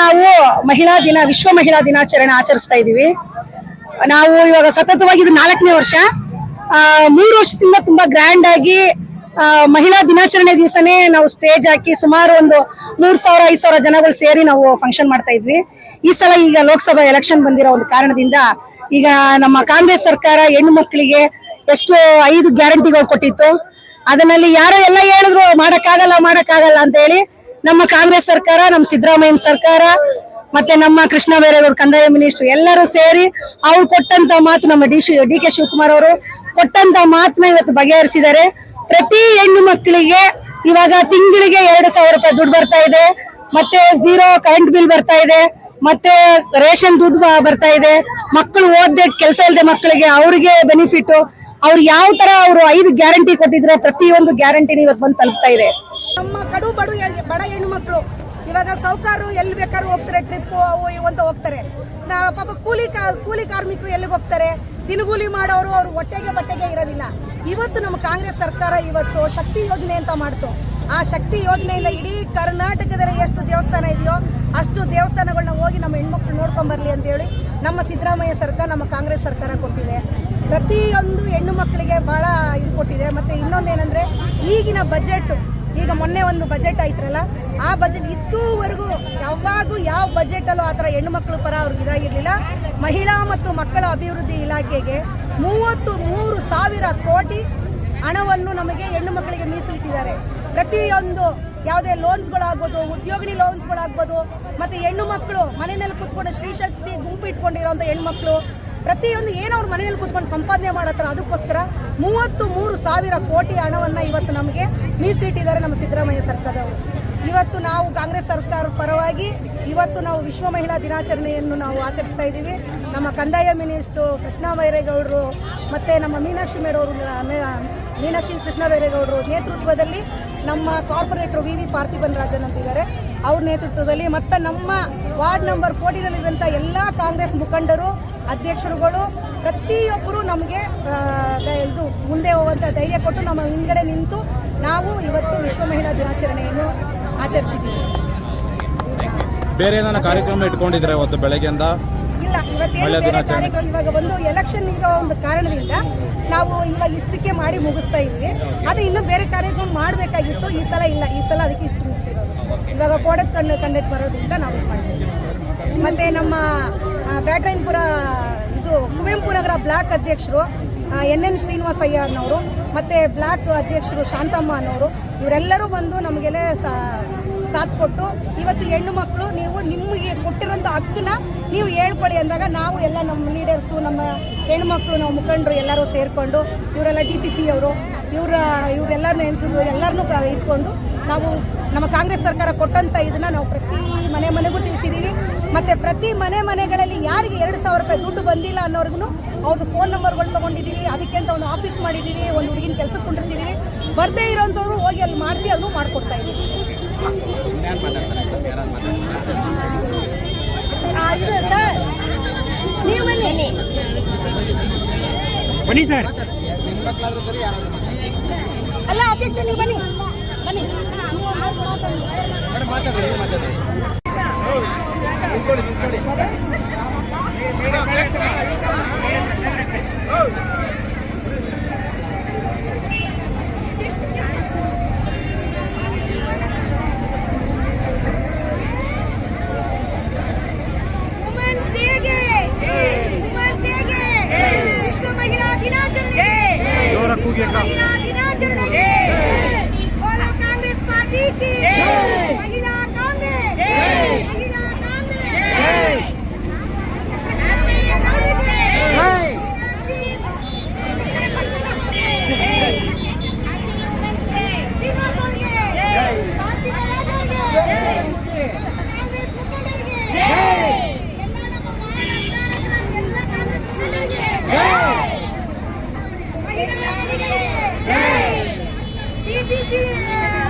ನಾವು ವಿಶ್ವ ಮಹಿಳಾ ದಿನಾಚರಣೆ ಆಚರಿಸ್ತಾ ಇದೀವಿ. ನಾವು ಇವಾಗ ಸತತವಾಗಿ ಇದು 4ನೇ ವರ್ಷ. 3 ವರ್ಷದಿಂದ ತುಂಬಾ ಗ್ರ್ಯಾಂಡ್ ಆಗಿ ಮಹಿಳಾ ದಿನಾಚರಣೆ ದಿವಸನೇ ನಾವು ಸ್ಟೇಜ್ ಹಾಕಿ ಸುಮಾರು ಒಂದು 3000-5000 ಜನಗಳು ಸೇರಿ ನಾವು ಫಂಕ್ಷನ್ ಮಾಡ್ತಾ ಇದ್ವಿ. ಈ ಸಲ ಈಗ ಲೋಕಸಭಾ ಎಲೆಕ್ಷನ್ ಬಂದಿರೋ ಒಂದು ಕಾರಣದಿಂದ ಈಗ ನಮ್ಮ ಕಾಂಗ್ರೆಸ್ ಸರ್ಕಾರ ಹೆಣ್ಣು ಮಕ್ಕಳಿಗೆ ಎಷ್ಟು 5 ಗ್ಯಾರಂಟಿಗಳು ಕೊಟ್ಟಿತ್ತು. ಅದರಲ್ಲಿ ಯಾರೋ ಎಲ್ಲ ಹೇಳಿದ್ರು ಮಾಡಕ್ಕಾಗಲ್ಲ ಅಂತ ಹೇಳಿ ನಮ್ಮ ಕಾಂಗ್ರೆಸ್ ಸರ್ಕಾರ, ನಮ್ಮ ಸಿದ್ದರಾಮಯ್ಯ ಸರ್ಕಾರ ಮತ್ತೆ ನಮ್ಮ ಕೃಷ್ಣ ಬೈರೇಗೌಡ ಕಂದಾಯ ಮಿನಿಸ್ಟರ್ ಎಲ್ಲರೂ ಸೇರಿ ಅವ್ರು ಕೊಟ್ಟಂತ ಮಾತು, ನಮ್ಮ ಡಿ ಕೆ ಶಿವಕುಮಾರ್ ಅವರು ಕೊಟ್ಟಂತ ಮಾತನ್ನ ಇವತ್ತು ಬಗೆಹರಿಸಿದ್ದಾರೆ. ಪ್ರತಿ ಹೆಣ್ಣು ಮಕ್ಕಳಿಗೆ ಇವಾಗ ತಿಂಗಳಿಗೆ 2,000 ರೂಪಾಯಿ ದುಡ್ಡು ಬರ್ತಾ ಇದೆ. ಮತ್ತೆ 0 ಕರೆಂಟ್ ಬಿಲ್ ಬರ್ತಾ ಇದೆ. ಮತ್ತೆ ರೇಷನ್ ದುಡ್ಡು ಬರ್ತಾ ಇದೆ. ಮಕ್ಕಳು ಓದ್ದೆ ಕೆಲಸ ಇಲ್ಲದೆ ಮಕ್ಕಳಿಗೆ ಅವ್ರಿಗೆ ಬೆನಿಫಿಟ್. ಅವ್ರು ಯಾವ ತರ ಅವರು 5 ಗ್ಯಾರಂಟಿ ಕೊಟ್ಟಿದ್ರೆ ಪ್ರತಿಯೊಂದು ಗ್ಯಾರಂಟಿನ ಇವತ್ತು ಬಂದು ತಲುಪ್ತಾ ಇದೆ. ನಮ್ಮ ಕಡು ಬಡ ಹೆಣ್ಣು ಮಕ್ಕಳು ಇವಾಗ ಸೌಕಾರು ಎಲ್ಲಿ ಬೇಕಾದ್ರೂ ಹೋಗ್ತಾರೆ, ಟ್ರಿಪ್ ಅವು ಇವು ಅಂತ ಹೋಗ್ತಾರೆ. ಪಾಪ ಕೂಲಿ ಕಾರ್ಮಿಕರು ಎಲ್ಲಿಗೆ ಹೋಗ್ತಾರೆ? ದಿನಗೂಲಿ ಮಾಡೋರು ಅವ್ರು ಬಟ್ಟೆಗೆ ಇರೋದಿಲ್ಲ. ಇವತ್ತು ನಮ್ಮ ಕಾಂಗ್ರೆಸ್ ಸರ್ಕಾರ ಇವತ್ತು ಶಕ್ತಿ ಯೋಜನೆ ಅಂತ ಮಾಡ್ತು. ಆ ಶಕ್ತಿ ಯೋಜನೆಯಿಂದ ಇಡೀ ಕರ್ನಾಟಕದಲ್ಲಿ ಎಷ್ಟು ದೇವಸ್ಥಾನ ಇದೆಯೋ ಅಷ್ಟು ದೇವಸ್ಥಾನಗಳನ್ನ ಹೋಗಿ ನಮ್ಮ ಹೆಣ್ಮಕ್ಳು ನೋಡ್ಕೊಂಡ್ ಬರ್ಲಿ ಅಂತ ಹೇಳಿ ನಮ್ಮ ಸಿದ್ದರಾಮಯ್ಯ ಸರ್ಕಾರ, ನಮ್ಮ ಕಾಂಗ್ರೆಸ್ ಸರ್ಕಾರ ಕೊಟ್ಟಿದೆ. ಪ್ರತಿಯೊಂದು ಹೆಣ್ಣು ಮಕ್ಕಳಿಗೆ ಬಹಳ ಇದು ಕೊಟ್ಟಿದೆ. ಮತ್ತೆ ಇನ್ನೊಂದೇನಂದ್ರೆ ಈಗಿನ ಬಜೆಟ್, ಈಗ ಮೊನ್ನೆ ಒಂದು ಬಜೆಟ್ ಆಯ್ತಲ್ಲ, ಆ ಬಜೆಟ್ ಇದುವರೆಗೂ ಯಾವಾಗೂ ಯಾವ ಬಜೆಟ್ ಅಲ್ಲೂ ಆತರ ಹೆಣ್ಣು ಮಕ್ಕಳ ಪರ ಅವ್ರಿಗೆ ಇದಾಗಿರ್ಲಿಲ್ಲ. ಮಹಿಳಾ ಮತ್ತು ಮಕ್ಕಳ ಅಭಿವೃದ್ಧಿ ಇಲಾಖೆಗೆ 33,000 ಕೋಟಿ ಹಣವನ್ನು ನಮಗೆ ಹೆಣ್ಣು ಮಕ್ಕಳಿಗೆ ಮೀಸಲಿಟ್ಟಿದ್ದಾರೆ. ಪ್ರತಿಯೊಂದು ಯಾವುದೇ ಲೋನ್ಸ್ಗಳಾಗ್ಬೋದು, ಉದ್ಯೋಗಿನಿ ಲೋನ್ಸ್ಗಳಾಗ್ಬೋದು, ಮತ್ತೆ ಹೆಣ್ಣು ಮಕ್ಕಳು ಮನೆಯಲ್ಲಿ ಕೂತ್ಕೊಂಡು ಶ್ರೀಶಕ್ತಿ ಗುಂಪು ಇಟ್ಕೊಂಡಿರೋಂಥ ಹೆಣ್ಣು ಮಕ್ಕಳು ಪ್ರತಿಯೊಂದು ಏನೋ ಅವ್ರ ಮನೆಯಲ್ಲಿ ಕೂತ್ಕೊಂಡು ಸಂಪಾದನೆ ಮಾಡತ್ತಾರ, ಅದಕ್ಕೋಸ್ಕರ 33,000 ಕೋಟಿ ಹಣವನ್ನು ಇವತ್ತು ನಮಗೆ ಮೀಸಲಿಟ್ಟಿದ್ದಾರೆ ನಮ್ಮ ಸಿದ್ದರಾಮಯ್ಯ ಸರ್ಕಾರದವರು. ಇವತ್ತು ನಾವು ಕಾಂಗ್ರೆಸ್ ಸರ್ಕಾರ ಪರವಾಗಿ ಇವತ್ತು ನಾವು ವಿಶ್ವ ಮಹಿಳಾ ದಿನಾಚರಣೆಯನ್ನು ನಾವು ಆಚರಿಸ್ತಾ ಇದ್ದೀವಿ. ನಮ್ಮ ಕಂದಾಯ ಮಿನಿಸ್ಟ್ರು ಕೃಷ್ಣ ಬೈರೇಗೌಡರು ಮತ್ತು ನಮ್ಮ ಮೀನಾಕ್ಷಿ ಕೃಷ್ಣ ಬೈರೇಗೌಡರು ನೇತೃತ್ವದಲ್ಲಿ ನಮ್ಮ ಕಾರ್ಪೊರೇಟರ್ ವಿ ಪಾರ್ಥಿಬನ್ ರಾಜನ್ ಅಂತಿದ್ದಾರೆ, ಅವ್ರ ನೇತೃತ್ವದಲ್ಲಿ ಮತ್ತು ನಮ್ಮ ವಾರ್ಡ್ ನಂಬರ್ 14ನಲ್ಲಿರುವಂಥ ಎಲ್ಲ ಕಾಂಗ್ರೆಸ್ ಮುಖಂಡರು, ಅಧ್ಯಕ್ಷರುಗಳು ಪ್ರತಿಯೊಬ್ಬರು ನಮಗೆ ಇದು ಮುಂದೆ ಹೋಗುವಂಥ ಧೈರ್ಯ ಕೊಟ್ಟು ನಮ್ಮ ಹಿಂದ್ಗಡೆ ನಿಂತು ನಾವು ಇವತ್ತು ವಿಶ್ವ ಮಹಿಳಾ ದಿನಾಚರಣೆಯನ್ನು ಆಚರಿಸಿದ್ದೀವಿ. ಬೇರೆ ಏನಾರ ಕಾರ್ಯಕ್ರಮ ಇಟ್ಕೊಂಡಿದ್ರೆ ಇವತ್ತು ಬೆಳಗ್ಗೆಯಿಂದ? ಇಲ್ಲ, ಇವತ್ತೇನು ಬೇರೆ ಕಾರ್ಯಕ್ರಮ, ಇವಾಗ ಒಂದು ಎಲೆಕ್ಷನ್ ಇರೋ ಒಂದು ಕಾರಣದಿಂದ ನಾವು ಇವಾಗ ಇಷ್ಟಕ್ಕೆ ಮಾಡಿ ಮುಗಿಸ್ತಾ ಇದ್ವಿ. ಆದರೆ ಇನ್ನೂ ಬೇರೆ ಕಾರ್ಯಕ್ರಮ ಮಾಡಬೇಕಾಗಿತ್ತು. ಈ ಸಲ ಇಲ್ಲ, ಈ ಸಲ ಅದಕ್ಕೆ ಇಷ್ಟು ಮುಗಿಸಿರೋದು. ಇವಾಗ ಕೋಡಕ್ ಕಂಡಕ್ಟ್ ಬರೋದ್ರಿಂದ ನಾವು ಮಾಡಿದ್ದೀವಿ. ಮತ್ತು ನಮ್ಮ ಬ್ಯಾಟ್ರಾಯನಪುರ ಇದು ಕುವೆಂಪು ನಗರ ಬ್ಲಾಕ್ ಅಧ್ಯಕ್ಷರು NN ಶ್ರೀನಿವಾಸಯ್ಯ ಅನ್ನೋರು ಮತ್ತು ಬ್ಲಾಕ್ ಅಧ್ಯಕ್ಷರು ಶಾಂತಮ್ಮ ಅನ್ನೋರು ಇವರೆಲ್ಲರೂ ಬಂದು ನಮಗೆಲ್ಲ ಸಾಥ್ ಕೊಟ್ಟು ಇವತ್ತು ಹೆಣ್ಣು ಮಕ್ಕಳು ನೀವು ನಿಮಗೆ ಕೊಟ್ಟಿರೋಂಥ ಹಕ್ಕನ್ನ ನೀವು ಹೇಳ್ಕೊಳ್ಳಿ ಅಂದಾಗ ನಾವು ಎಲ್ಲ ನಮ್ಮ ಲೀಡರ್ಸು, ನಮ್ಮ ಹೆಣ್ಮಕ್ಳು, ನಾವು ಮುಖಂಡರು ಎಲ್ಲರೂ ಸೇರಿಕೊಂಡು ಇವರೆಲ್ಲ DCC ಅವರು ಇವರೆಲ್ಲರನ್ನೂ ಇಟ್ಕೊಂಡು ನಾವು ನಮ್ಮ ಕಾಂಗ್ರೆಸ್ ಸರ್ಕಾರ ಕೊಟ್ಟಂಥ ಇದನ್ನು ನಾವು ಪ್ರತಿ ಮನೆಗೂ ತಿಳಿಸಿದ್ದೀವಿ. ಮತ್ತು ಪ್ರತಿ ಮನೆಗಳಲ್ಲಿ ಯಾರಿಗೆ 2,000 ರೂಪಾಯಿ ದುಡ್ಡು ಬಂದಿಲ್ಲ ಅನ್ನೋರ್ಗು ಅವ್ರದ್ದು ಫೋನ್ ನಂಬರ್ಗಳು ತೊಗೊಂಡಿದ್ದೀವಿ. ಅದಕ್ಕೆ ಅಂತ ಒಂದು ಆಫೀಸ್ ಮಾಡಿದ್ದೀವಿ, ಒಂದು ಹುಡುಗಿನ ಕೆಲಸಕ್ಕೆ ಕುಂಡಿಸಿದ್ದೀವಿ. ಬರದೇ ಇರೋಂಥವ್ರು ಹೋಗಿ ಅಲ್ಲಿ ಮಾಡಿಸಿ ಅದನ್ನು ಮಾಡಿಕೊಡ್ತಾ ಇದ್ದೀವಿ. ಇದು ಸರ್, ನೀವು ಬನ್ನಿ ಸರ್. ಅಲ್ಲ ಅಧ್ಯಕ್ಷ, ನೀವು ಬನ್ನಿ. ವಿಶ್ವ ಮಹಿಳಾ ದಿನಾಚರಣೆ ಕಾಂಗ್ರೆಸ್ ಪಾರ್ಟಿ ಮಹಿಳಾ ಕಾಂಗ್ರೆಸ್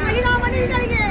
ಮಹಿಳಾ ಮಂಡಳಿಗಳಿಗೆ